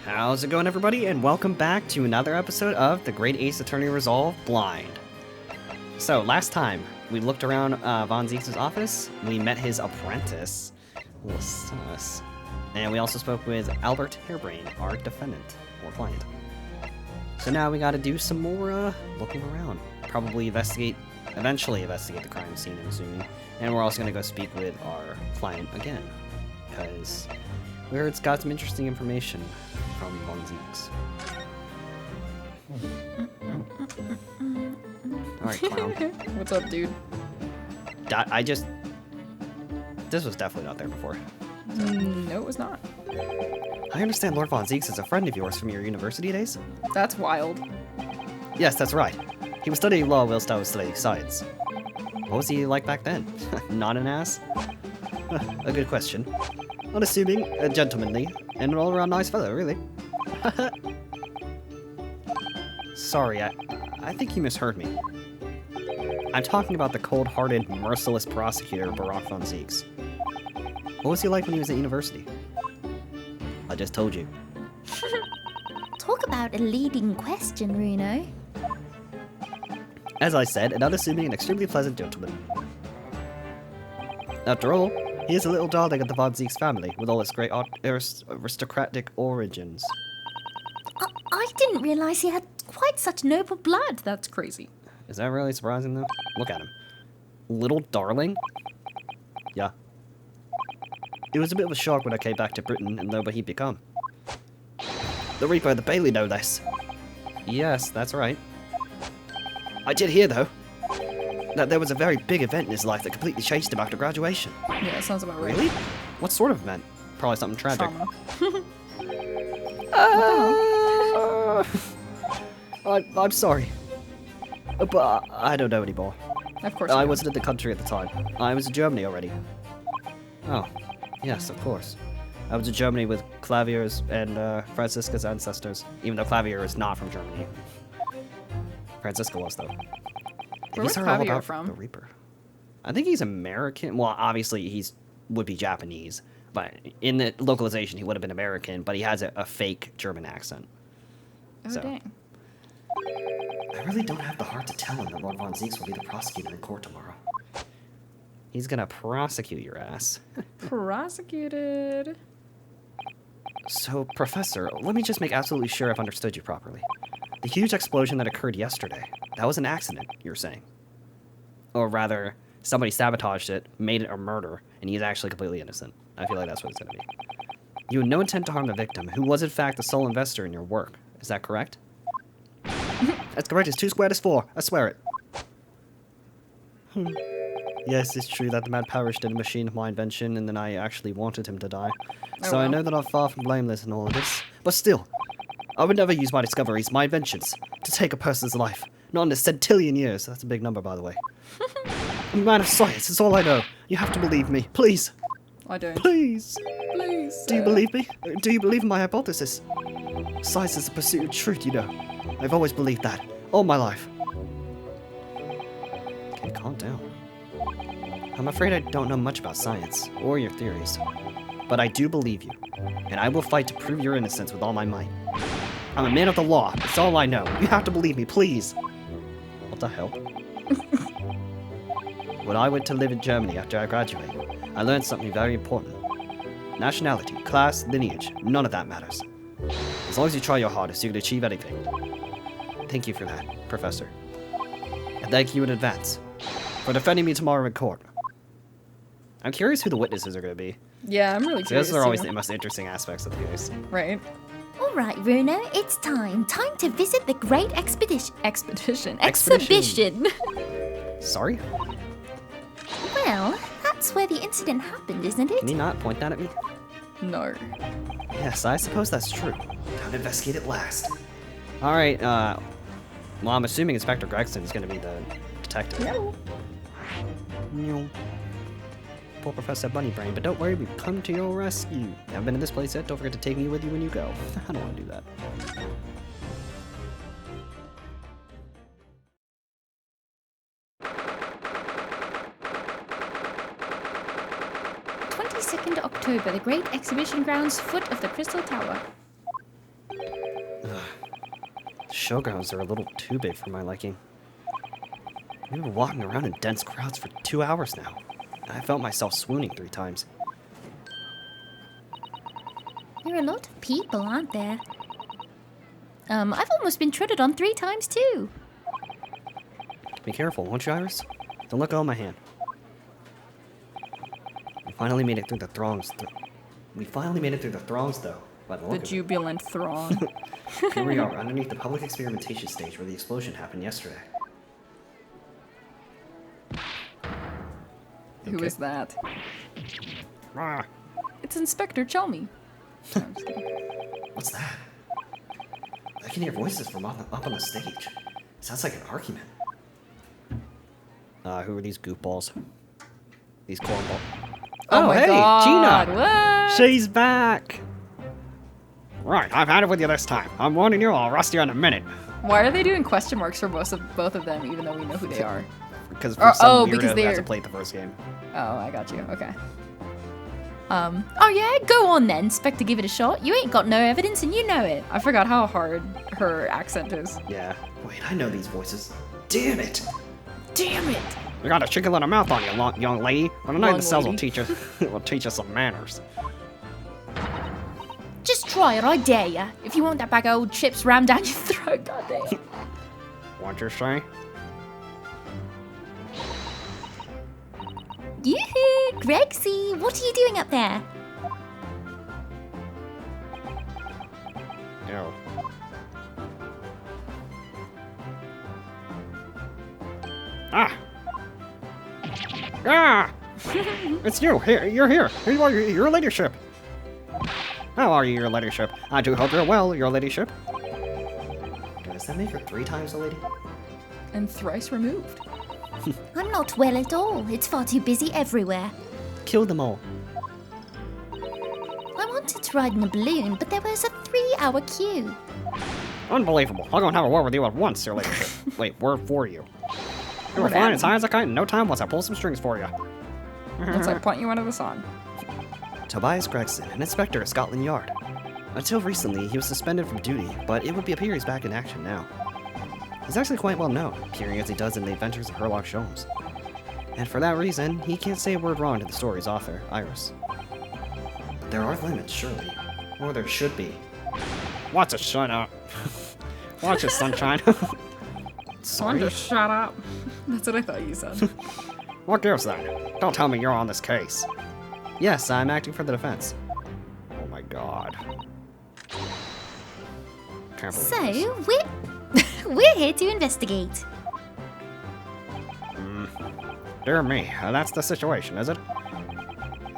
How's it going, everybody? And welcome back to another episode of the Great Ace Attorney Resolve Blind. So, last time we looked around Von Zeke's office, we met his apprentice, little sus, and we also spoke with Albert Hairbrain, our defendant, or client. So now we gotta do some more looking around. Probably eventually investigate the crime scene, I'm assuming. And we're also gonna go speak with our client again, because we heard it's got some interesting information from Von Zeke's. Alright, clown. What's up, dude? This was definitely not there before. No, it was not. I understand Lord Von Zeke's is a friend of yours from your university days? That's wild. Yes, that's right. He was studying law whilst I was studying science. What was he like back then? Not an ass? A good question. Unassuming, gentlemanly, and an all-around nice fellow, really. Sorry, I think you misheard me. I'm talking about the cold-hearted, merciless prosecutor, Barak Von Zeke's. What was he like when he was at university? I just told you. Talk about a leading question, Runo. As I said, an unassuming and extremely pleasant gentleman. After all, he is a little darling of the Von Zeke's family, with all its great aristocratic origins. I didn't realize he had quite such noble blood. That's crazy. Is that really surprising, though? Look at him. Little darling? Yeah. It was a bit of a shock when I came back to Britain and know what he'd become. The Reaper of the Bailey, no less. Yes, that's right. I did hear, though, that there was a very big event in his life that completely changed him after graduation. Yeah, that sounds about right. Really? What sort of event? Probably something tragic. I'm sorry. But I don't know anymore. Of course. I wasn't in the country at the time. I was in Germany already. Oh, yes, of course. I was in Germany with Clavier's and Franziska's ancestors, even though Clavier is not from Germany. Franziska was, though. Where's Clavier from? The Reaper. I think he's American. Well, obviously would be Japanese, but in the localization he would have been American, but he has a fake German accent. Oh, so. Dang. I really don't have the heart to tell him that Lord Von Zeke's will be the prosecutor in court tomorrow. He's gonna prosecute your ass. Prosecuted. So, Professor, let me just make absolutely sure I've understood you properly. The huge explosion that occurred yesterday, that was an accident, you're saying? Or rather, somebody sabotaged it, made it a murder, and he's actually completely innocent. I feel like that's what it's gonna be. You had no intent to harm the victim, who was in fact the sole investor in your work. Is that correct? That's correct, it's 2 squared is 4. I swear it. Yes, it's true that the man perished in a machine of my invention, and then I actually wanted him to die. So I know that I'm far from blameless in all of this. But still, I would never use my discoveries, my inventions, to take a person's life. Not in a centillion years. That's a big number, by the way. I'm a man of science, it's all I know. You have to believe me, please. I don't. Please. Please. Do you believe me? Do you believe in my hypothesis? Science is the pursuit of truth, you know. I've always believed that, all my life. Okay, calm down. I'm afraid I don't know much about science, or your theories. But I do believe you, and I will fight to prove your innocence with all my might. I'm a man of the law, that's all I know. You have to believe me, please. What the hell? When I went to live in Germany after I graduated, I learned something very important. Nationality, class, lineage, none of that matters. As long as you try your hardest, you can achieve anything. Thank you for that, Professor. And thank you in advance for defending me tomorrow in court. I'm curious who the witnesses are going to be. Yeah, I'm really curious. Those are always the most interesting aspects of the case. Right. All right, Runo, it's time. Time to visit the Great Exhibition. Sorry? Well, that's where the incident happened, isn't it? Can you not point that at me? No. Yes, I suppose that's true. Time to investigate it last. Alright, well, I'm assuming Inspector Gregson is going to be the detective. No. Poor Professor Bunnybrain, but don't worry, we've come to your rescue. You haven't been in this place yet? Don't forget to take me with you when you go. I don't want to do that. 22nd October, the Great Exhibition Grounds, foot of the Crystal Tower. showgrounds are a little too big for my liking. We were walking around in dense crowds for 2 hours now. And I felt myself swooning 3 times. There are a lot of people, aren't there? I've almost been treaded on 3 times too. Be careful, won't you, Iris? Don't let go of my hand. We finally made it through the throngs. Though. By the look The of it. jubilant throng. Here we are, underneath the public experimentation stage where the explosion happened yesterday. Who Okay. is that? Ah, It's Inspector Chelmy. No, I'm just kidding. what's that? I can hear voices from up on the stage. Sounds like an argument. Who are these goofballs? These cornballs. Oh my hey, god, Gina! what? She's back! Right, I've had it with you this time. I'm warning you, I'll arrest you in a minute. Why are they doing question marks for both of them, even though we know who they are? Because Or- for some oh, weirdo because who they're- hasn't played the first game. Oh, I got you. Okay. Oh yeah, go on then, Inspector, give it a shot. You ain't got no evidence and you know it. I forgot how hard her accent is. Yeah. Wait, I know these voices. Damn it! Damn it! You got a chicken little mouth on you, young lady. But tonight Young the cells will lady. teach us some manners. Just try it, I dare ya. If you want that bag of old chips rammed down your throat, goddamn. What you say? Yoo-hoo! Gregsy, what are you doing up there? Ew. Ah! Ah! It's you! Here, you're here! Here you are, your ladyship! How are you, your ladyship? I do hope you're well, your ladyship. Does that make her 3 times the lady? And thrice removed. I'm not well at all. It's far too busy everywhere. Kill them all. I wanted to ride in a balloon, but there was a 3-hour queue. Unbelievable. I'll go and have a word with you at once, your ladyship. Wait, word for you. You were What flying as happened? high as a kite in no time once I pull some strings for you. Once I point you under the sun. Tobias Gregson, an inspector at Scotland Yard. Until recently, he was suspended from duty, but it would appear he's back in action now. He's actually quite well known, appearing as he does in the Adventures of Sherlock Holmes. And for that reason, he can't say a word wrong to the story's author, Iris. But there are limits, surely. Or there should be. Watch it, shut up. Watch it, sunshine. Sorry? Just shut up. That's what I thought you said. What gives then? Don't tell me you're on this case. Yes, I'm acting for the defense. Oh my god. Can't believe this. So, we're here to investigate. Dear me, that's the situation, is it?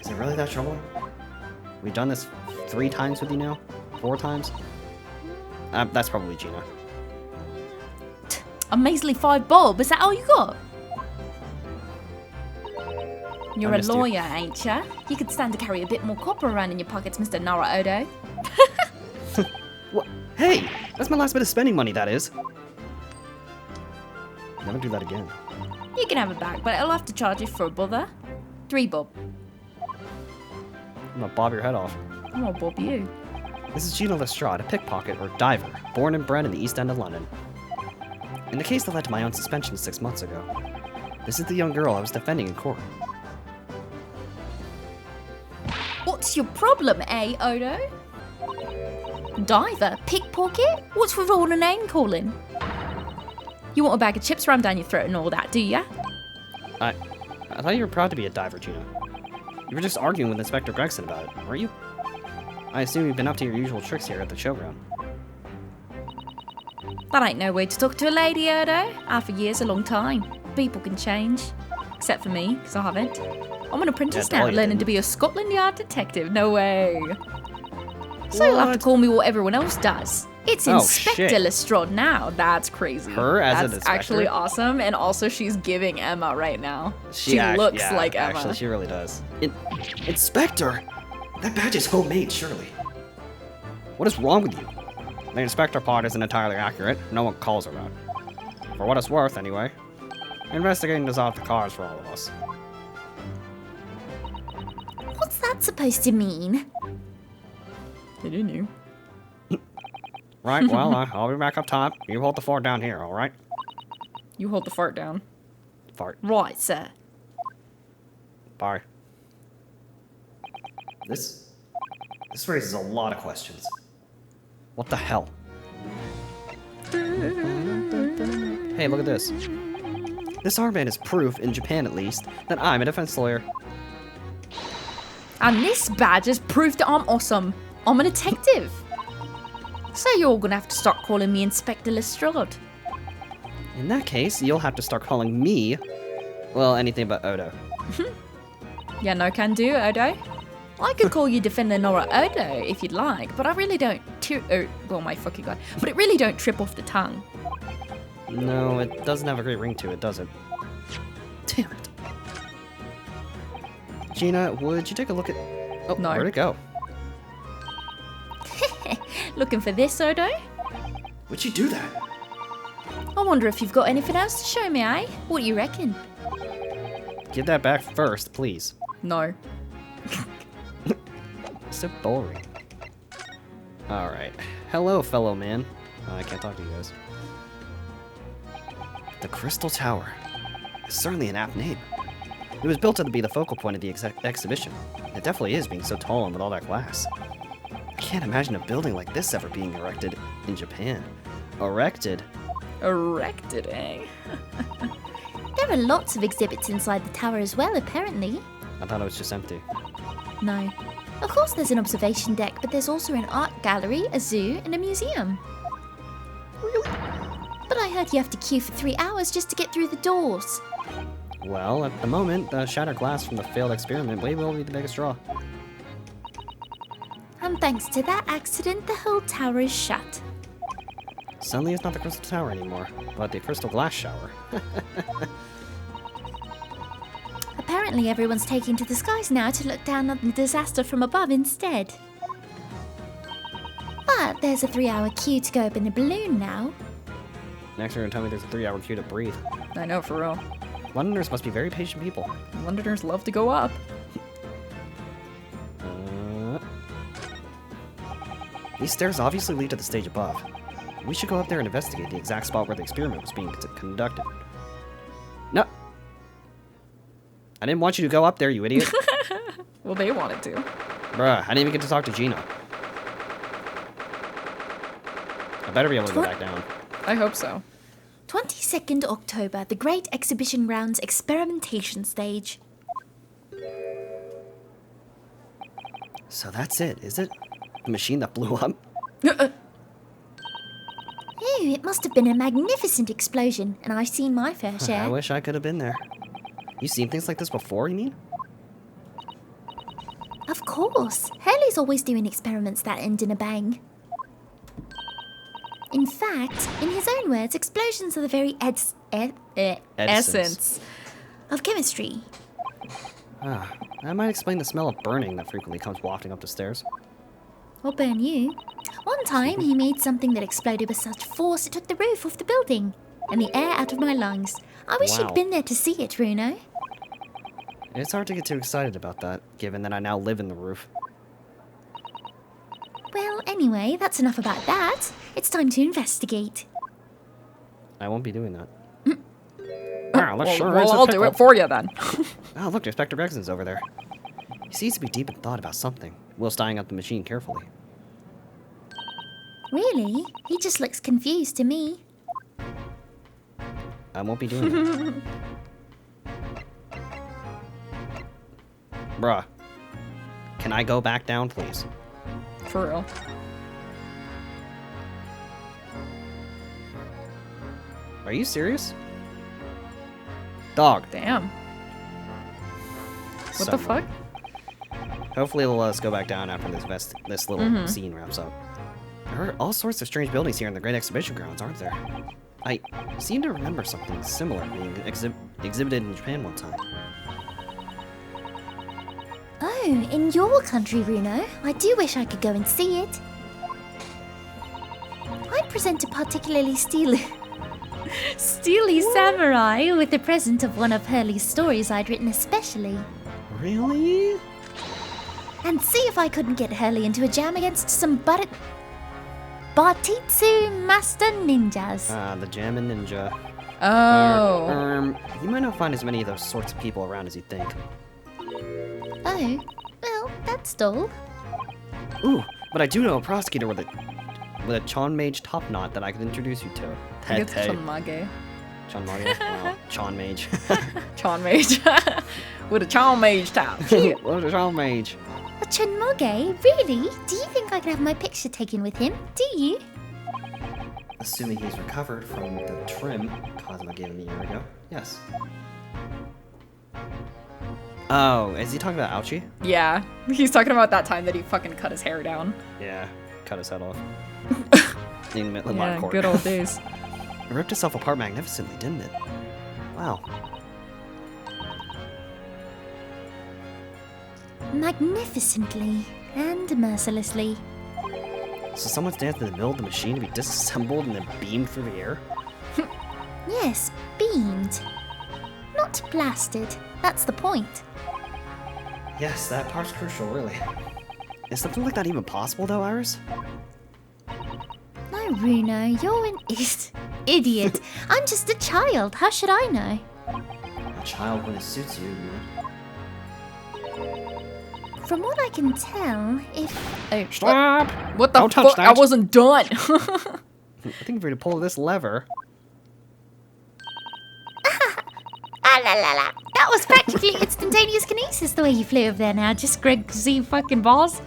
Is it really that troubling? We've done this 3 times with you now? 4 times? That's probably Gina. A measly 5 bob, is that all you got? You're I a missed you. lawyer, ain't ya? You could stand to carry a bit more copper around in your pockets, Mr. Naruhodo. What? Hey! That's my last bit of spending money, that is. Never do that again. You can have it back, but I'll have to charge you for a bother. 3 bob. I'm gonna bob your head off. I'm gonna bob you. This is Gina Lestrade, a pickpocket or diver, born and bred in the East End of London. In the case that led to my own suspension 6 months ago, this is the young girl I was defending in court. What's your problem, Odo? Diver? Pickpocket? What's with all the name calling? You want a bag of chips rammed down your throat and all that, do ya? I thought you were proud to be a diver, Gina. You were just arguing with Inspector Gregson about it, weren't you? I assume you've been up to your usual tricks here at the showground. That ain't no way to talk to a lady, Odo. Half a year's a long time. People can change. Except for me, because I haven't. I'm an apprentice Yeah, now, Dolly learning didn't. to be a Scotland Yard detective. No way. So you'll have to What? call me what everyone else does. It's Oh, Inspector shit. Lestrade now. That's crazy. Her as an That's inspector? actually awesome, and also she's giving Emma right now. She act- looks yeah, like Emma. Actually, she really does. Inspector! That badge is homemade, surely. What is wrong with you? The inspector part isn't entirely accurate. No one calls her that. For what it's worth, anyway. Investigating is off the cards for all of us. What's that supposed to mean? Did you knew? Right, well, I'll be back up top. You hold the fort down here, alright? You hold the fart down. Fart. Right, sir. Bye. This raises a lot of questions. What the hell? Hey, look at this. This armband is proof, in Japan at least, that I'm a defense lawyer. And this badge is proof that I'm awesome. I'm a detective. So you're all gonna have to start calling me Inspector Lestrade. In that case, you'll have to start calling me, well, anything but Odo. Yeah, no can do, Odo. I could call you Defender Nora Odo if you'd like, but I really don't. Oh my fucking god! But it really don't trip off the tongue. No, it doesn't have a great ring to it, does it? Damn it. Gina, would you take a look at... Oh, No. Where'd it go? Looking for this, Odo? Would you do that? I wonder if you've got anything else to show me, eh? What do you reckon? Give that back first, please. No. So boring. Alright. Hello, fellow man. Oh, I can't talk to you guys. The Crystal Tower. It's certainly an apt name. It was built to be the focal point of the exhibition. It definitely is, being so tall and with all that glass. I can't imagine a building like this ever being erected in Japan. Erected? Erected, eh? There are lots of exhibits inside the tower as well, apparently. I thought it was just empty. No. Of course there's an observation deck, but there's also an art gallery, a zoo, and a museum. Really? But I heard you have to queue for 3 hours just to get through the doors. Well, at the moment, the shattered glass from the failed experiment may well be the biggest draw. And thanks to that accident, the whole tower is shut. Suddenly it's not the Crystal Tower anymore, but the Crystal Glass Shower. Apparently everyone's taking to the skies now to look down on the disaster from above instead. But there's a 3-hour queue to go up in a balloon now. Next you're gonna tell me there's a 3-hour queue to breathe. I know, for real. Londoners must be very patient people. Londoners love to go up. These stairs obviously lead to the stage above. We should go up there and investigate the exact spot where the experiment was being conducted. No! I didn't want you to go up there, you idiot. Well, they wanted to. Bruh, I didn't even get to talk to Gina. I better be able to go back down. I hope so. 22nd October, the Great Exhibition Grounds Experimentation Stage. So that's it, is it? The machine that blew up? Oh, it must have been a magnificent explosion, and I've seen my fair I share. wish I could have been there. You seen things like this before, you mean? Of course. Hurley's always doing experiments that end in a bang. In fact, in his own words, explosions are the very Essence. of chemistry. Ah, that might explain the smell of burning that frequently comes wafting up the stairs. Or burn you. One time, he made something that exploded with such force it took the roof off the building and the air out of my lungs. I wish Wow. you'd been there to see it, Runo. It's hard to get too excited about that, given that I now live in the roof. Well, anyway, that's enough about that. It's time to investigate. I won't be doing that. Wow, let's sure Well, is a I'll do pickle. it for you then. Oh, look, Inspector Gregson's over there. He seems to be deep in thought about something, whilst eyeing up the machine carefully. Really? He just looks confused to me. I won't be doing that. Bruh. Can I go back down, please? For real. Are you serious? Dog. Damn. What the fuck? Hopefully they'll let us go back down after this little scene wraps up. There are all sorts of strange buildings here in the Great Exhibition Grounds, aren't there? I seem to remember something similar being exhibited in Japan one time. Oh, in your country, Runo. I do wish I could go and see it. I'd present a particularly steely samurai with the present of one of Hurley's stories I'd written especially. Really? And see if I couldn't get Hurley into a jam against some Bartitsu Master Ninjas. The Jammin' Ninja. Oh. You might not find as many of those sorts of people around as you think. Oh, well, that's dull. Ooh, but I do know a prosecutor with a Chon Mage top knot that I could introduce you to. I guess Chonmage. Chon Mage? Wow, Chon Mage. Chon Mage. With a Chon Mage top. What a Chon Mage? A Chunmoge? Really? Do you think I could have my picture taken with him? Do you? Assuming he's recovered from the trim Cosmo gave him a year ago. Yes. Oh, is he talking about Ouchie? Yeah. He's talking about that time that he fucking cut his hair down. Yeah, cut his head off. In the Yeah, court. good old days. It ripped itself apart magnificently, didn't it? Wow. Magnificently and mercilessly. So someone's danced in the middle of the machine to be disassembled and then beamed through the air? Yes, beamed. Not blasted. That's the point. Yes, that part's crucial, really. Is something like that even possible, though, Iris? No, Runo, you're an idiot. I'm just a child. How should I know? A child when it suits you, From what I can tell, if... Hey, Stop! what the Don't touch fuck? I that. wasn't done. I think if we were to pull this lever... Ah, la, la, la. That was practically instantaneous kinesis the way you flew over there now. Just Greg Z fucking balls.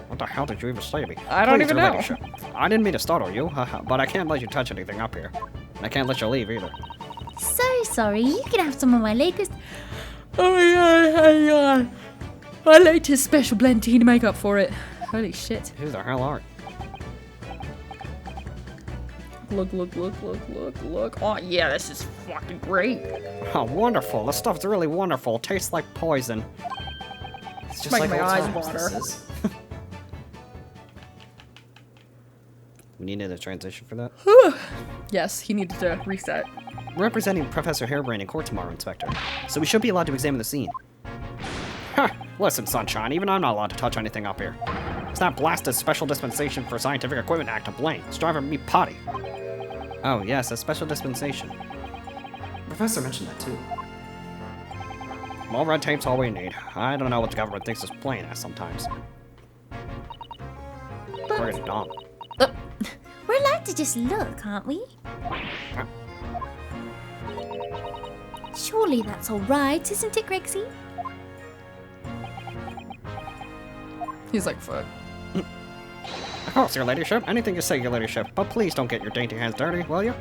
What the hell did you even say to me? I don't Please, even your know. ladyship. I didn't mean to startle you, but I can't let you touch anything up here. And I can't let you leave, either. So sorry. You can have some of my latest... Oh my god, hang on. My latest special blend tea to make up for it. Holy shit. Who the hell are Look. Oh yeah, this is fucking great. Oh, wonderful. This stuff's really wonderful. Tastes like poison. It's just Making like my old eyes times, water. this is. We needed a transition for that. Yes, he needed to reset. We're representing Professor Harebrained in court tomorrow, Inspector. So we should be allowed to examine the scene. Huh. Listen, Sunshine, even I'm not allowed to touch anything up here. It's that blasted Special Dispensation for Scientific Equipment Act to blame. It's driving me potty. Oh, yes, a special dispensation. The professor mentioned that, too. Well, red tape's all we need. I don't know what the government thinks is playing at sometimes. We're getting dumb. We're allowed to just look, aren't we? Surely that's all right, isn't it, Gregsy? He's like, fuck. Of course, your ladyship. Anything you say, your ladyship. But please don't get your dainty hands dirty, will you?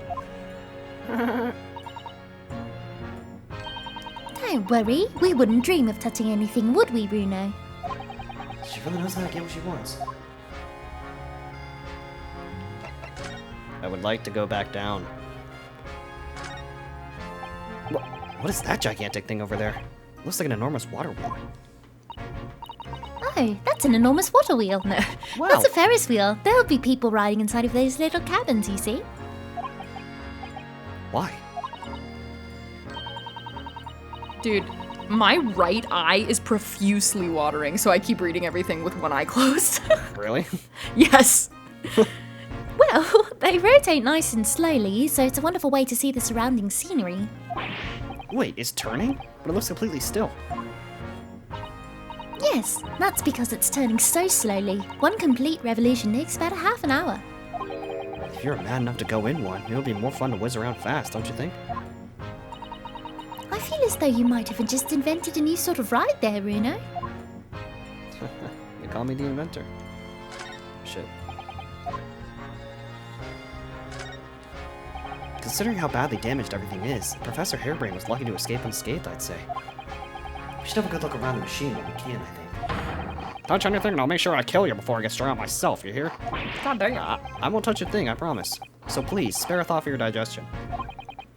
Don't worry. We wouldn't dream of touching anything, would we, Bruno? She really knows how to get what she wants. I would like to go back down. What is that gigantic thing over there? Looks like an enormous water wheel. Oh, that's an enormous water wheel. No, Wow. that's a Ferris wheel. There'll be people riding inside of those little cabins, you see. Why? Dude, my right eye is profusely watering, so I keep reading everything with one eye closed. Really? Yes. Well, they rotate nice and slowly, so it's a wonderful way to see the surrounding scenery. Wait, it's turning? But it looks completely still. Yes, that's because it's turning so slowly. One complete revolution takes about a half an hour. If you're mad enough to go in one, it'll be more fun to whiz around fast, don't you think? I feel as though you might have just invented a new sort of ride there, Bruno. You call me the inventor. Shit. Considering how badly damaged everything is, Professor Harebrained was lucky to escape unscathed, I'd say. We should have a good look around the machine when we can, I think. Touch anything and I'll make sure I kill you before I get strung out myself, you hear? God dang it. I won't touch a thing, I promise. So please, spare a thought for your digestion.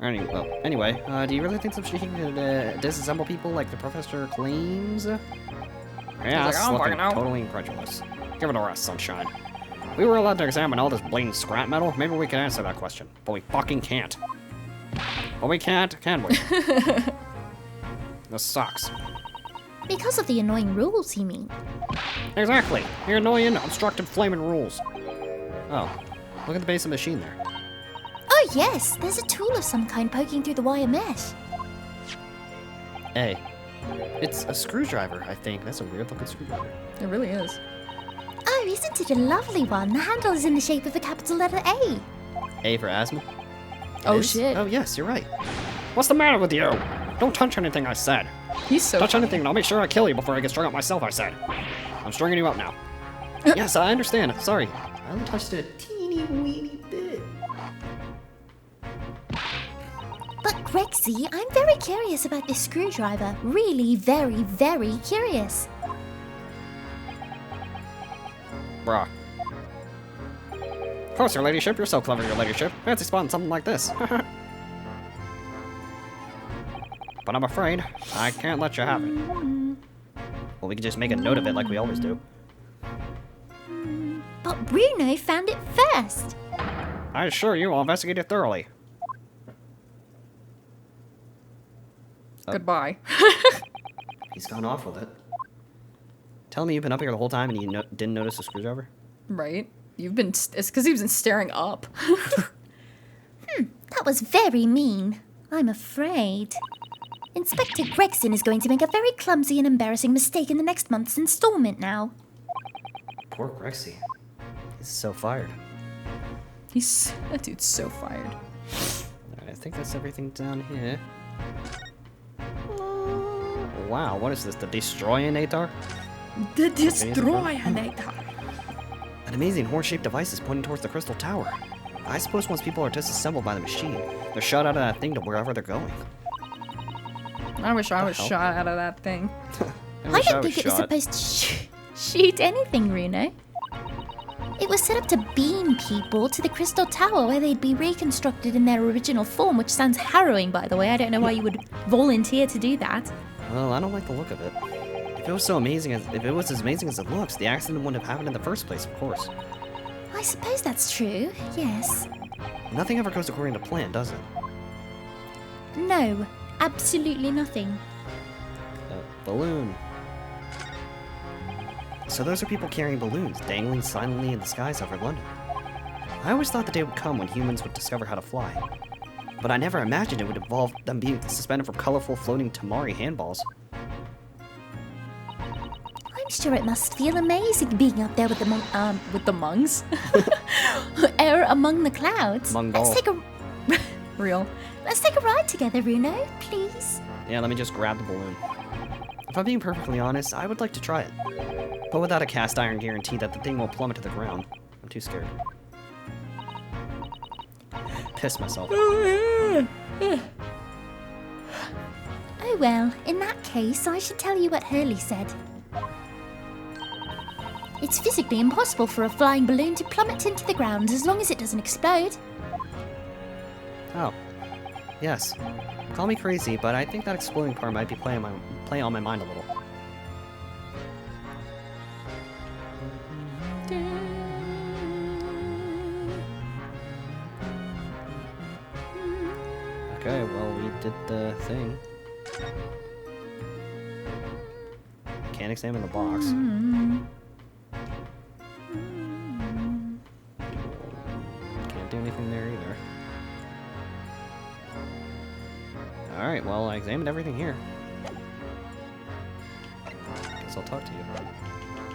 Anyway, do you really think some machine could disassemble people like the professor claims? Yeah, like, that's I'm looking fucking out. totally incredulous. Give it a rest, Sunshine. If we were allowed to examine all this blatant scrap metal, maybe we could answer that question. But we fucking can't. But we can't, can we? This sucks. Because of the annoying rules, you mean? Exactly. The annoying, obstructive, flaming rules. Oh. Look at the base of the machine there. Oh yes, there's a tool of some kind poking through the wire mesh. Hey, it's a screwdriver, I think. That's a weird looking screwdriver. It really is. Oh, isn't it a lovely one? The handle is in the shape of the capital letter A. A for asthma? Oh, It is? shit. Oh yes, you're right. What's the matter with you? Don't touch anything I said. He's so Touch funny. anything and I'll make sure I kill you before I get strung up myself, I said. I'm stringing you up now. Yes, I understand. Sorry. I only touched it a teeny weeny bit. But Grexy, I'm very curious about this screwdriver. Really very, very curious. Bruh. Of course, your ladyship. You're so clever, your ladyship. Fancy spotting something like this. But I'm afraid I can't let you have it. Well, we can just make a note of it like we always do. But Bruno found it first. I assure you I'll investigate it thoroughly. Goodbye. He's gone off with it. Tell me you've been up here the whole time and you didn't notice the screwdriver? Right? You've been. It's because he's been staring up. That was very mean. I'm afraid. Inspector Gregson is going to make a very clumsy and embarrassing mistake in the next month's installment now. Poor Grexy. He's so fired. That dude's so fired. Alright, I think that's everything down here. Wow, what is this? The Destroyinator? The Destroyinator. An amazing horn-shaped device is pointing towards the crystal tower. I suppose once people are disassembled by the machine, they're shot out of that thing to wherever they're going. I wish I was hell? shot out of that thing. I don't think it was supposed to shoot anything, Runo. It was set up to beam people to the crystal tower where they'd be reconstructed in their original form, which sounds harrowing, by the way. I don't know why you would volunteer to do that. Well, I don't like the look of it. If it was as amazing as it looks, the accident wouldn't have happened in the first place, of course. I suppose that's true, yes. Nothing ever goes according to plan, does it? No, absolutely nothing. Balloon. So those are people carrying balloons, dangling silently in the skies over London. I always thought the day would come when humans would discover how to fly. But I never imagined it would involve them being suspended from colorful floating Tamari handballs. I'm sure it must feel amazing being up there with the With the monks? air among the clouds. Mongol. Real. Let's take a ride together, Runo, please. Yeah, let me just grab the balloon. If I'm being perfectly honest, I would like to try it. But without a cast iron guarantee that the thing won't plummet to the ground. I'm too scared. Piss myself. Oh well, in that case, I should tell you what Hurley said. It's physically impossible for a flying balloon to plummet into the ground as long as it doesn't explode. Oh. Yes. Call me crazy, but I think that exploding part might be playing on my mind a little. Okay, well, we did the thing. Can't examine the box. Can't do anything there either. Alright, well, I examined everything here. Guess I'll talk to you.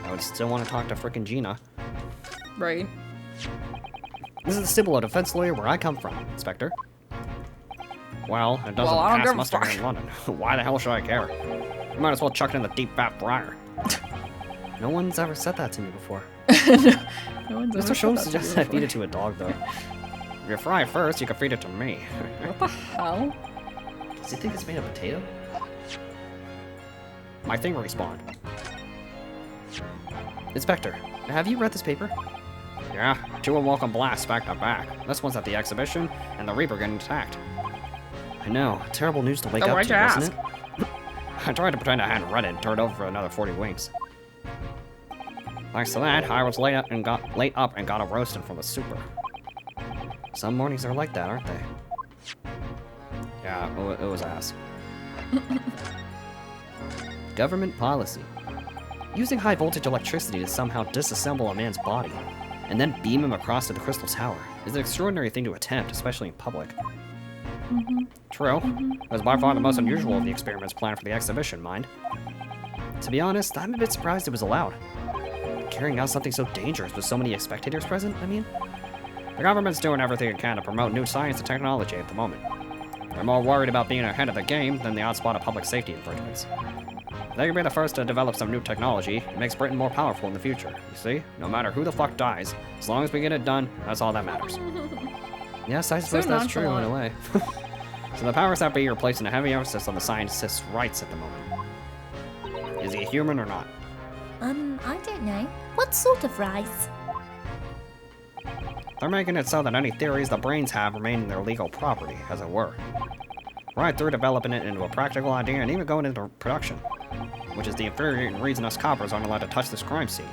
I would still want to talk to frickin' Gina. Right. This is the Civil defense lawyer where I come from, Inspector. Well, it doesn't I don't pass give a muster fuck. here in London. Why the hell should I care? You might as well chuck it in the deep fat briar. No one's ever said that to me before. No one's ever Mr. Sholmes said that suggests to I you feed it to a dog, though. If you fry it first, you can feed it to me. What the hell? Does he think it's made of potato? My thing respawned. Inspector, have you read this paper? Yeah, 2 unwelcome blasts back to back. This one's at the exhibition, and the Reaper getting attacked. I know, terrible news to wake Then up why'd to, you wasn't it? I tried to pretend I hadn't read it and turned over for another 40 winks. Thanks to that, I was late up and got a roasting from the super. Some mornings are like that, aren't they? Yeah, it was ass. Government policy. Using high voltage electricity to somehow disassemble a man's body. and then beam him across to the Crystal Tower is an extraordinary thing to attempt, especially in public. True. It was by far the most unusual of the experiments planned for the exhibition, mind. To be honest, I'm a bit surprised it was allowed. Carrying out something so dangerous with so many spectators present, I mean? The government's doing everything it can to promote new science and technology at the moment. They're more worried about being ahead of the game than the odd spot of public safety infringements. If they can be the first to develop some new technology, it makes Britain more powerful in the future. You see? No matter who the fuck dies, as long as we get it done, that's all that matters. Yes, I suppose that's true in a way. So the powers that be are placing a heavy emphasis on the scientist's rights at the moment. Is he a human or not? I don't know. What sort of rights? They're making it so that any theories the brains have remain in their legal property, as it were. Right through developing it into a practical idea and even going into production. Which is the infuriating reason us coppers aren't allowed to touch this crime scene.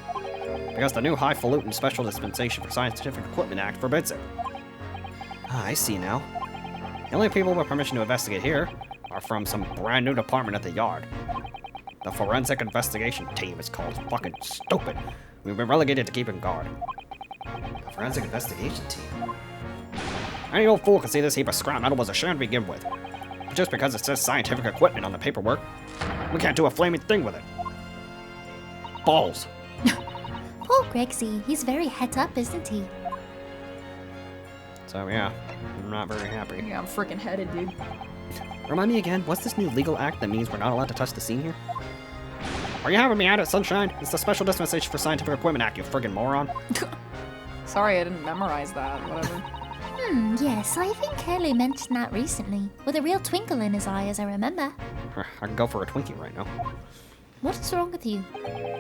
Because the new Highfalutin Special Dispensation for Scientific Equipment Act forbids it. Ah, I see now. The only people with permission to investigate here are from some brand new department at the Yard. The Forensic Investigation Team is called. Fucking stupid. We've been relegated to keeping guard. The Forensic Investigation Team? Any old fool can see this heap of scrap metal was a sham to begin with. But just because it says scientific equipment on the paperwork, we can't do a flaming thing with it. Balls. Poor Gregsy, he's very het up, isn't he? So yeah, I'm not very happy. Yeah, I'm freaking headed, dude. Remind me again, what's this new legal act that means we're not allowed to touch the scene here? Are you having me at it, Sunshine? It's the Special Dispensation for Scientific Equipment Act, you friggin' moron. Sorry, I didn't memorize that. Whatever. Yes, I think Curly mentioned that recently, with a real twinkle in his eye, as I remember. I can go for a Twinkie right now. What is wrong with you?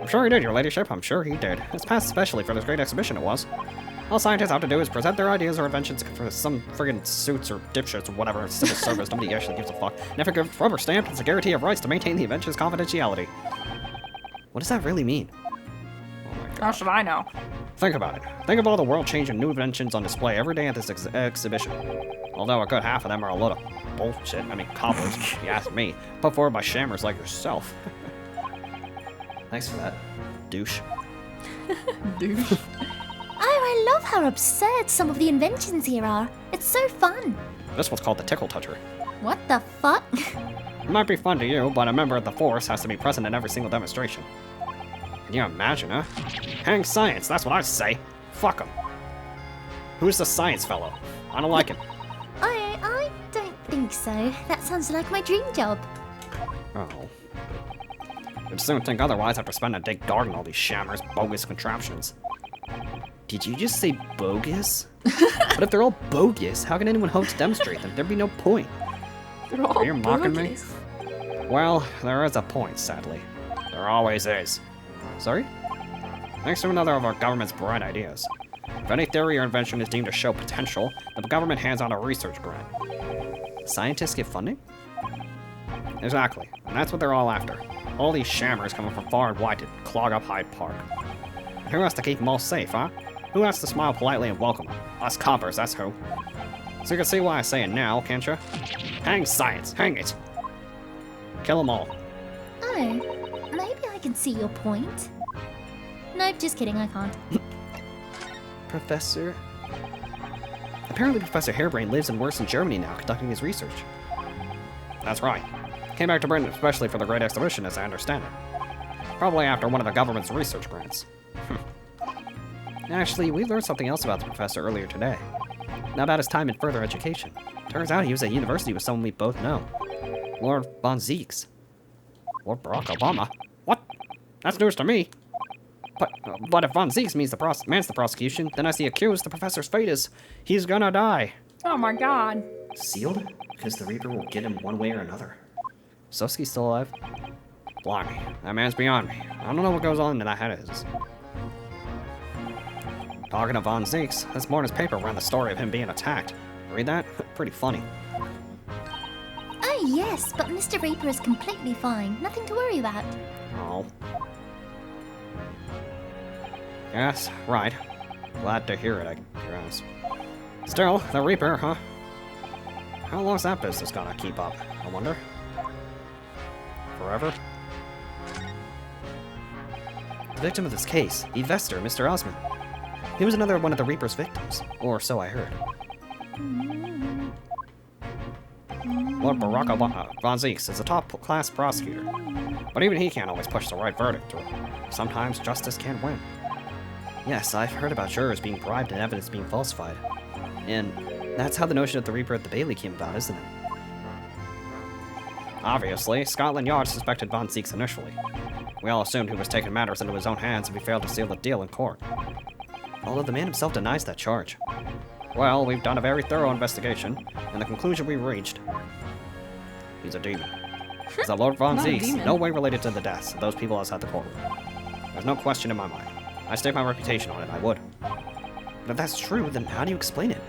I'm sure he did, your ladyship. I'm sure he did. It's passed especially for this great exhibition it was. All scientists have to do is present their ideas or inventions for some friggin' suits or dipshits or whatever, civil service. Nobody actually gives a fuck. And if it gets rubber stamped, it's a guarantee of rights to maintain the invention's confidentiality. What does that really mean? Oh my god. How should I know? Think about it. Think of all the world-changing new inventions on display every day at this exhibition. Although a good half of them are a load of bullshit, I mean cobblers, if you ask me, put forward by shammers like yourself. Thanks for that, douche. Douche. Oh, I love how absurd some of the inventions here are. It's so fun. This one's called the Tickle Toucher. What the fuck? It might be fun to you, but a member of the Force has to be present in every single demonstration. Can you imagine, huh? Hang science, that's what I say. Fuck him. Who's the science fellow? I don't like him. I don't think so. That sounds like my dream job. Oh. You'd soon think otherwise after spending a day guarding all these shammers' bogus contraptions. Did you just say bogus? But if they're all bogus, how can anyone hope to demonstrate them? There'd be no point. They're all Are you mocking me? bogus. Well, there is a point, sadly. There always is. Sorry? Thanks to another of our government's bright ideas. If any theory or invention is deemed to show potential, the government hands out a research grant. Scientists get funding? Exactly, and that's what they're all after. All these shammers coming from far and wide to clog up Hyde Park. And who has to keep them all safe, huh? Who has to smile politely and welcome them? Us coppers, that's who. So you can see why I say it now, can't you? Hang science, hang it! Kill them all. Oh, maybe I can see your point. Nope, just kidding, I can't. Professor? Apparently Professor Hairbrain lives and works in Germany now, conducting his research. That's right. Came back to Britain especially for the Great Exhibition, as I understand it. Probably after one of the government's research grants. Actually, we learned something else about the professor earlier today. Not about his time in further education. Turns out he was at university with someone we both know. Lord Von Zieks. Lord Barack Obama? What? That's news to me. But if Von Zieks means the prosecution, then as the accused, the professor's fate is he's gonna die. Oh my god. Sealed? Because the Reaper will get him one way or another. Soski's still alive? Blimey, that man's beyond me. I don't know what goes on in that head of his. Talking of Von Zieks, this morning's paper ran the story of him being attacked. Read that? Pretty funny. Oh, yes, but Mr. Reaper is completely fine. Nothing to worry about. Oh. Yes, right. Glad to hear it, I guess. Still, the Reaper, huh? How long's that business gonna keep up, I wonder? Forever? The victim of this case, the investor, Mr. Osmond. He was another one of the Reaper's victims, or so I heard. Lord Barack Von Zieks is a top-class prosecutor, but even he can't always push the right verdict through. Sometimes justice can't win. Yes, I've heard about jurors being bribed and evidence being falsified. And that's how the notion of the Reaper at the Bailey came about, isn't it? Obviously, Scotland Yard suspected Von Zieks initially. We all assumed he was taking matters into his own hands and we failed to seal the deal in court. Although the man himself denies that charge. Well, we've done a very thorough investigation, and the conclusion we reached... He's a demon. He's a Lord Von Zieks, no way related to the deaths of those people outside the courtroom. There's no question in my mind. I stake my reputation on it, I would. But if that's true, then how do you explain it?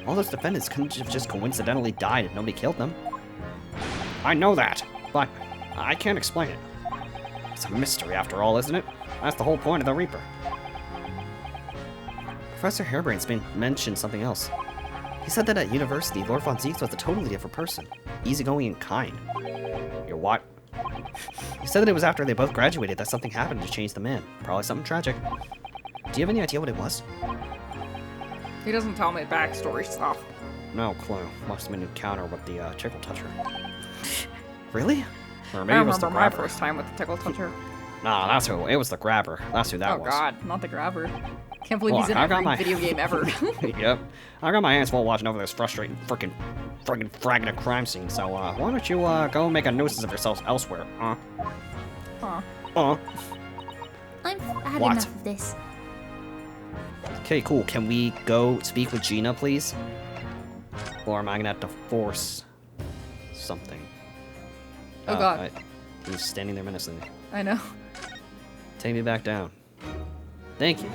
All those defendants couldn't have just coincidentally died if nobody killed them. I know that, but I can't explain it. It's a mystery after all, isn't it? That's the whole point of the Reaper. Professor Hairbrain's mentioned something else. He said that at university, Lord Von Zieks was a totally different person. Easygoing and kind. You're what? He said that it was after they both graduated that something happened to change the man. Probably something tragic. Do you have any idea what it was? He doesn't tell me backstory stuff. No clue. Must have been an encounter with the tickle toucher. Really? Or maybe I it was the remember my grabber. first time with the tickle toucher. Nah, that's who. It was the grabber. That's who that Oh was. god, not the grabber. Can't believe Well, he's in I got every my- video game ever. Yep. I got my hands full watching over this frustrating friggin' fragment of crime scene, so why don't you go make a nuisance of yourselves elsewhere, huh? Huh. I've had What? enough of this. Okay, cool. Can we go speak with Gina, please? Or am I gonna have to force something? Oh, God. He's standing there menacingly. I know. Take me back down. Thank you.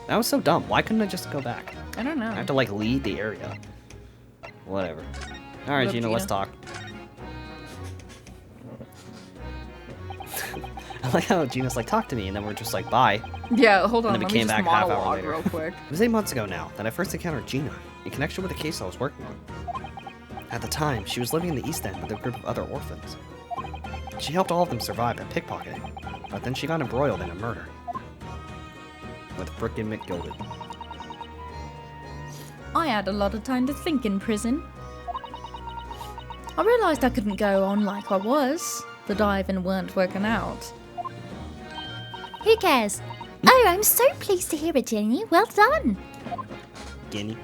That was so dumb. Why couldn't I just go back? I don't know. I have to, like, leave the area. Whatever. Alright, Love Gina, let's talk. I like how Gina's like, talk to me, and then we're just like, bye. Yeah, hold on. And then Let we me came just back half hour monologue later. real quick. It was 8 months ago now that I first encountered Gina, in connection with a case I was working on. At the time, she was living in the East End with a group of other orphans. She helped all of them survive at pickpocketing, but then she got embroiled in a murder. With frickin' McGilded. I had a lot of time to think in prison. I realised I couldn't go on like I was. The diving weren't working out. Who cares? Oh, I'm so pleased to hear it, Jenny. Well done. Guinea.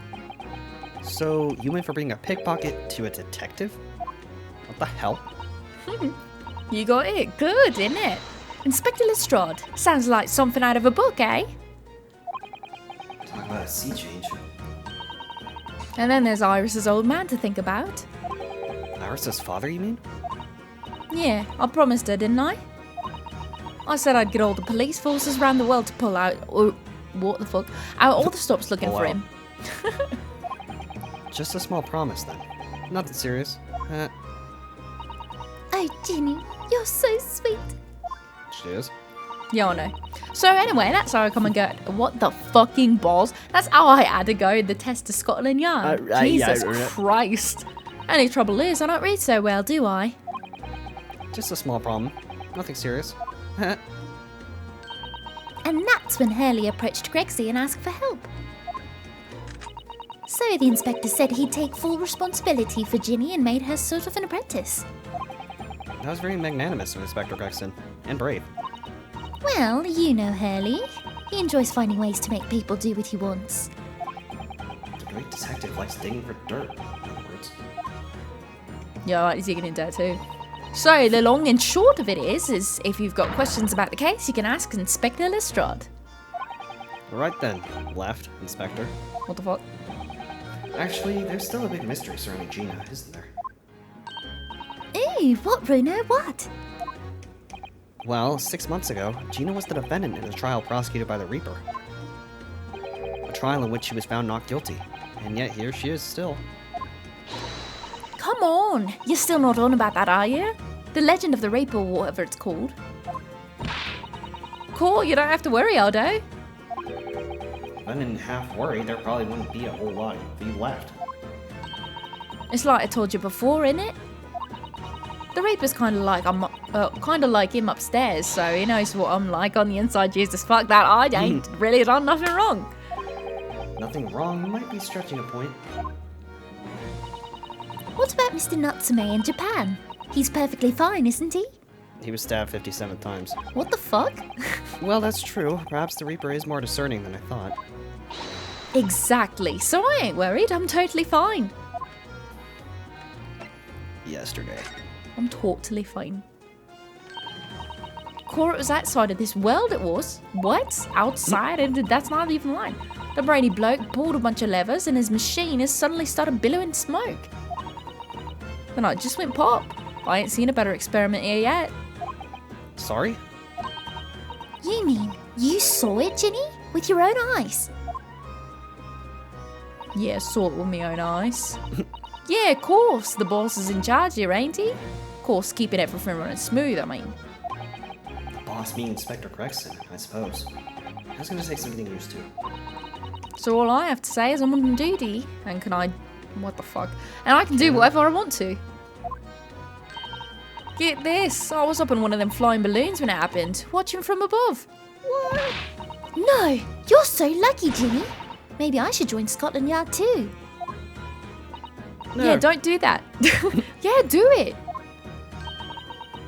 So, you went from being a pickpocket to a detective? What the hell? You got it. Good, innit? Inspector Lestrade. Sounds like something out of a book, eh? Talk about a sea change. And then there's Iris's old man to think about. Iris's father, you mean? Yeah, I promised her, didn't I? I said I'd get all the police forces around the world to pull out, or what the fuck, out all the stops looking Pull for out. him. Just a small promise, then. Nothing serious. Oh, Jenny, you're so sweet. She is. Yeah, I know. So anyway, that's how I come and go. What the fucking balls? That's how I had to go in the test to Scotland Yard. Jesus Christ. Only trouble is, I don't read so well, do I? Just a small problem. Nothing serious. And that's when Hurley approached Grexy and asked for help. So the inspector said he'd take full responsibility for Ginny and made her sort of an apprentice. That was very magnanimous of Inspector Gregson. And brave. Well, you know Hurley. He enjoys finding ways to make people do what he wants. The great detective likes digging for dirt, in other words. Yeah, right, he's digging in there too. So the long and short of it is if you've got questions about the case, you can ask Inspector Lestrade. Right then, left, Inspector. What the fuck? Actually, there's still a big mystery surrounding Gina, isn't there? Ooh, what, Bruno? What? Well, 6 months ago, Gina was the defendant in a trial prosecuted by the Reaper. A trial in which she was found not guilty, and yet here she is still. Come on! You're still not on about that, are you? The Legend of the Reaper, or whatever it's called. Cool, you don't have to worry, Aldo. If I didn't half worry, there probably wouldn't be a whole lot of you left. It's like I told you before, innit? The Reaper's kind of like him upstairs, so he knows what I'm like on the inside. Jesus, fuck that! I ain't really done nothing wrong. Nothing wrong, might be stretching a point. What about Mr. Natsume in Japan? He's perfectly fine, isn't he? He was stabbed 57 times. What the fuck? Well, that's true. Perhaps the Reaper is more discerning than I thought. Exactly. So I ain't worried. I'm totally fine. Yesterday. I'm totally fine. Cora, it was outside of this world, it was. What? Outside? And that's not even line. The brainy bloke pulled a bunch of levers and his machine has suddenly started billowing smoke. Then I just went pop. I ain't seen a better experiment here yet. Sorry? You mean you saw it, Ginny? With your own eyes? Yeah, saw it with my own eyes. Yeah, of course. The boss is in charge here, ain't he? Of course, keeping everything running smooth, I mean. Boss being Inspector Gregson, I suppose. That's gonna take some getting used to. So all I have to say is I'm on duty, and can I... What the fuck? And I can do whatever I want to. Get this, I was up in one of them flying balloons when it happened, watching from above. What? No, you're so lucky, Ginny. Maybe I should join Scotland Yard too. No. Yeah, don't do that. Yeah, do it.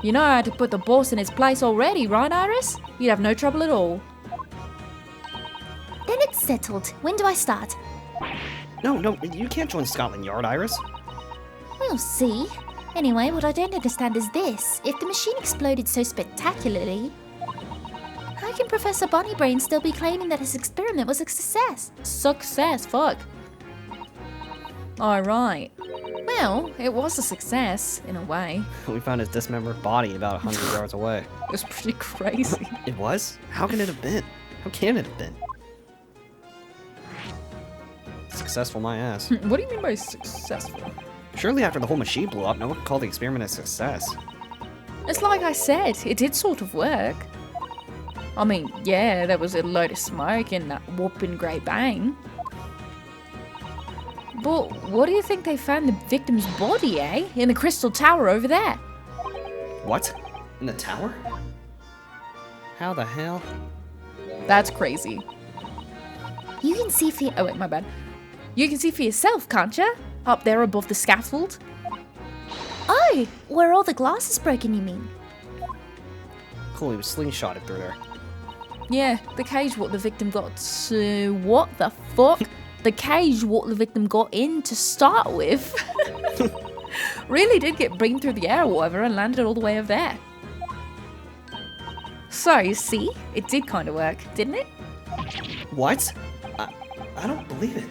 You know how to put the boss in his place already, right, Iris? You'd have no trouble at all. Then it's settled. When do I start? No, you can't join Scotland Yard, Iris. We'll see. Anyway, what I don't understand is this. If the machine exploded so spectacularly, how can Professor Bonniebrain still be claiming that his experiment was a success? Success, fuck. Alright. Well, it was a success, in a way. We found his dismembered body about 100 yards away. It was pretty crazy. It was? How can it have been? How can it have been? Successful, my ass. What do you mean by successful? Surely after the whole machine blew up, no one could call the experiment a success. It's like I said, it did sort of work. I mean, yeah, there was a load of smoke and that whooping great bang. But what do you think they found the victim's body, eh? In the crystal tower over there. What? In the tower? How the hell? That's crazy. You can see for... Oh wait, my bad. You can see for yourself, can't you? Up there above the scaffold. Oh, where all the glass is broken, you mean? Cool, he was slingshotted through there. Yeah, the cage what the victim got to... What the fuck? The cage what the victim got in to start with. Really did get beamed through the air or whatever and landed all the way over there. So, you see, it did kind of work, didn't it? What? I don't believe it.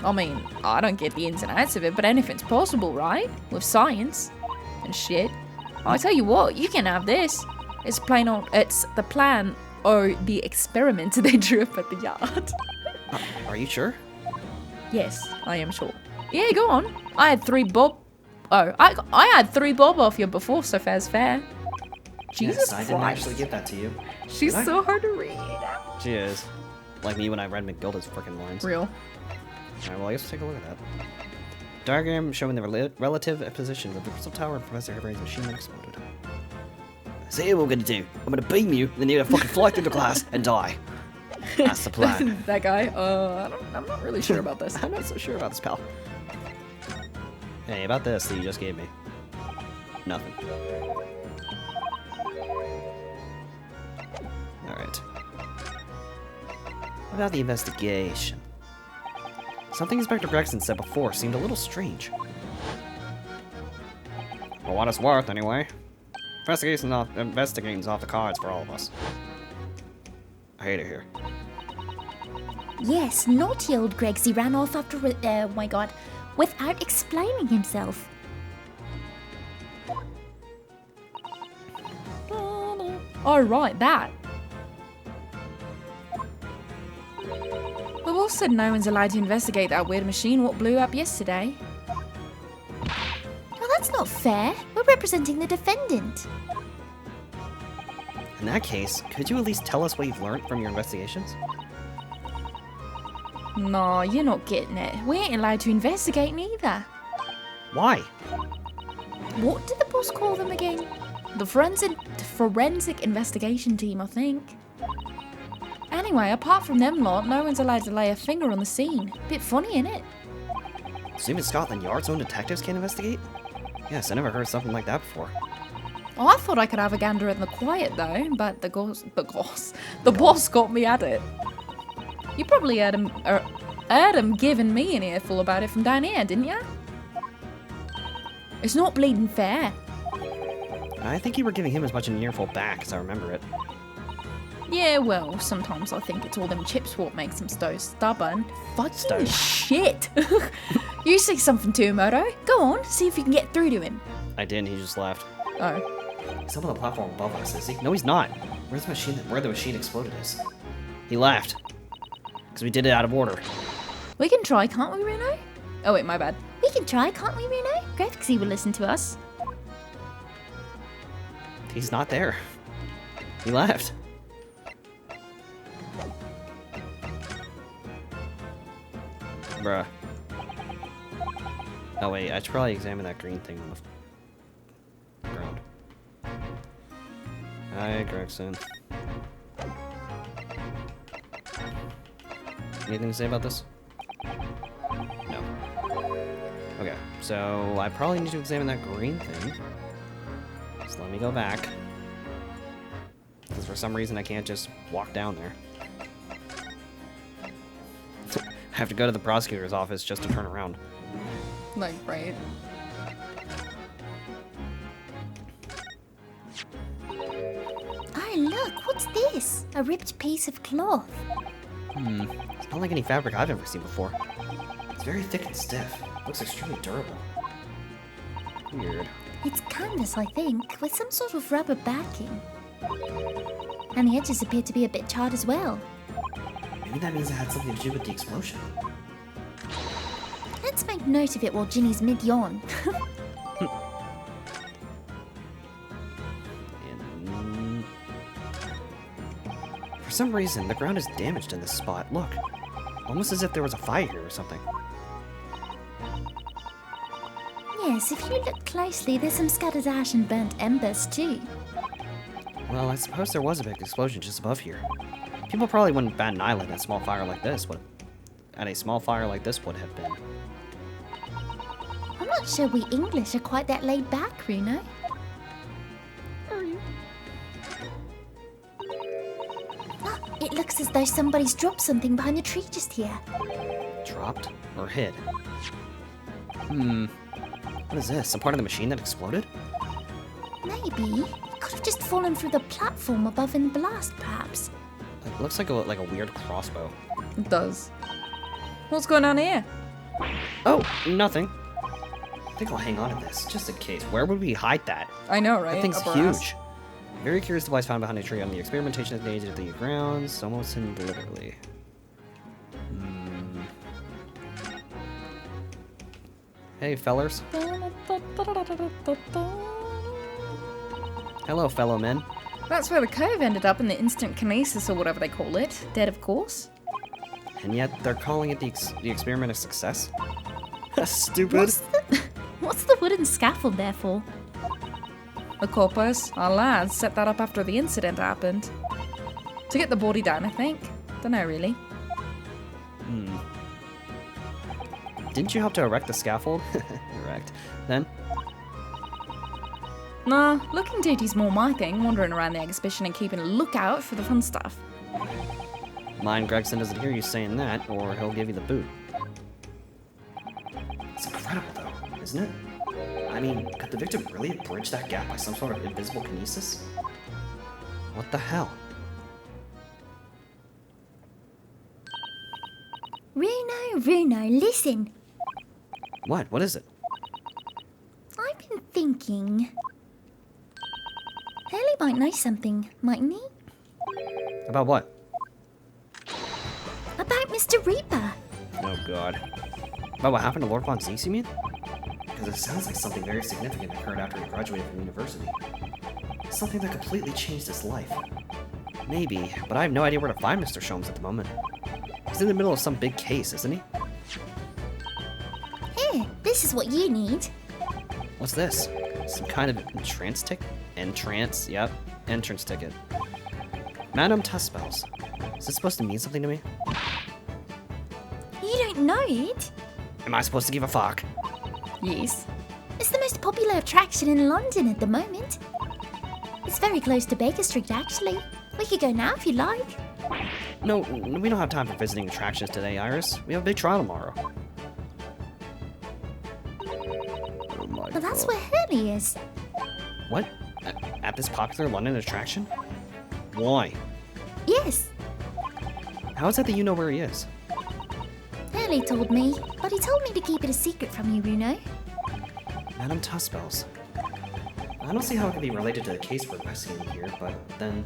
I mean, I don't get the ins and outs of it, but anything's possible, right? With science and shit. I tell you what, you can have this. It's the plan or the experiment they drew up at the yard. Are you sure? Yes, I am sure. Yeah, go on. I had 3 bob. Oh, I had 3 bob off you before, so fair's fair. Jesus yes, I didn't Christ. actually give that to you. She's so hard to read. She is. Like me when I read McGilda's freaking lines. Real. Alright, well, I guess we'll take a look at that. Diagram showing the relative positions of the crystal tower and Professor Harry's machine that exploded. See what we're gonna do. I'm gonna beam you, then you're gonna fucking fly through the glass and die. That's the plan. That guy, I'm not really sure about this. I'm not so sure about this, pal. Hey, about this that you just gave me. Nothing. Alright. About the investigation. Something Inspector Gregson said before seemed a little strange. For what it's worth, anyway. Investigating's off the cards for all of us. I hate it here. Yes, naughty old Gregsy ran off after... oh my god. Without explaining himself. Oh, right, that. The boss said no one's allowed to investigate that weird machine what blew up yesterday. Well, that's not fair. We're representing the defendant. In that case, could you at least tell us what you've learned from your investigations? No, you're not getting it. We ain't allowed to investigate neither. Why? What did the boss call them again? The forensic investigation team, I think. And Anyway, apart from them lot, no one's allowed to lay a finger on the scene. Bit funny, innit? So even Scotland Yard's own detectives can't investigate? Yes, I never heard something like that before. Oh, I thought I could have a gander in the quiet though, but the boss got me at it. You probably heard him giving me an earful about it from down here, didn't ya? It's not bleeding fair. I think you were giving him as much an earful back as I remember it. Yeah, well, sometimes I think it's all them chips what makes him so stubborn. Fucking Stone. shit. You say something to him, Odo. Go on, see if you can get through to him. I didn't, he just left. Oh. He's up on the platform above us, is he? No, he's not. Where the machine exploded is? He left. Because we did it out of order. We can try, can't we, Reno? Oh wait, my bad. We can try, can't we, Reno? Graphicsy will listen to us. He's not there. He left. Bruh. Oh wait, I should probably examine that green thing on the ground. Hi, Gregson. Anything to say about this? No. Okay, so I probably need to examine that green thing. So let me go back. Because for some reason I can't just walk down there. I have to go to the prosecutor's office just to turn around. Like, right? Oh, look, what's this? A ripped piece of cloth. It's not like any fabric I've ever seen before. It's very thick and stiff. Looks extremely durable. Weird. It's canvas, I think, with some sort of rubber backing. And the edges appear to be a bit charred as well. Maybe that means it had something to do with the explosion. Let's make note of it while Ginny's mid-yawn. And, for some reason, the ground is damaged in this spot. Look. Almost as if there was a fire here or something. Yes, if you look closely, there's some scattered ash and burnt embers too. Well, I suppose there was a big explosion just above here. People probably wouldn't bat an eyelid at a small fire like this would have been. I'm not sure we English are quite that laid back, Runo. Ah, it looks as though somebody's dropped something behind the tree just here. Dropped? Or hid? What is this? Some part of the machine that exploded? Maybe. It could have just fallen through the platform above in the blast, perhaps. It looks like a weird crossbow. It does. What's going on here? Oh, nothing. I think I'll hang on to this, just in case. Where would we hide that? I know, right? That thing's Up our huge. ass. Very curious device found behind a tree on the experimentation stage of the grounds, almost hidden deliberately. Hey, fellers. Hello, fellow men. That's where the cove ended up in the instant kinesis or whatever they call it. Dead, of course. And yet they're calling it the experiment a success? Stupid. What's the wooden scaffold there for? The coppers, our lads, set that up after the incident happened. To get the body down, I think. Dunno, really. Didn't you help to erect the scaffold? Erect. Then? Nah, looking duty's more my thing, wandering around the exhibition and keeping a lookout for the fun stuff. Mind Gregson doesn't hear you saying that, or he'll give you the boot. It's incredible, though, isn't it? I mean, could the victim really have bridged that gap by some sort of invisible kinesis? What the hell? Runo, listen. What? What is it? I've been thinking. Hurley might know something, mightn't he? About what? About Mr. Reaper. Oh god. About what happened to Lord Von Zeus, you mean? Because it sounds like something very significant occurred after he graduated from university. Something that completely changed his life. Maybe, but I have no idea where to find Mr. Sholmes at the moment. He's in the middle of some big case, isn't he? Here, this is what you need. What's this? Some kind of entrance ticket? Entrance, yep. Entrance ticket. Madame Tuspells. Is this supposed to mean something to me? You don't know it? Am I supposed to give a fuck? Yes. It's the most popular attraction in London at the moment. It's very close to Baker Street, actually. We could go now if you like. No, we don't have time for visiting attractions today, Iris. We have a big trial tomorrow. Oh my Well, that's where Hurley is. What? At this popular London attraction? Why? Yes, How is it that you know where he is? Hurley told me, but he told me to keep it a secret from you, Runo. Madame Tussbells. I don't see how it could be related to the case we're investigating here, but then...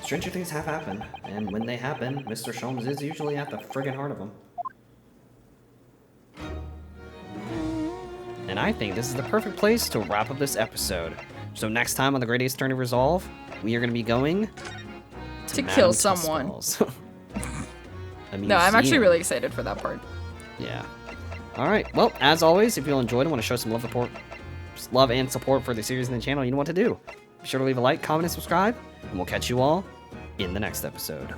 stranger things have happened, and when they happen, Mr. Sholmes is usually at the friggin' heart of them. And I think this is the perfect place to wrap up this episode. So next time on the Great Ace Attorney Resolve, we are going to be going... To kill someone. No, I'm actually really excited for that part. Yeah. Alright, well, as always, if you all enjoyed and want to show some love and support for the series and the channel, you know what to do. Be sure to leave a like, comment, and subscribe, and we'll catch you all in the next episode.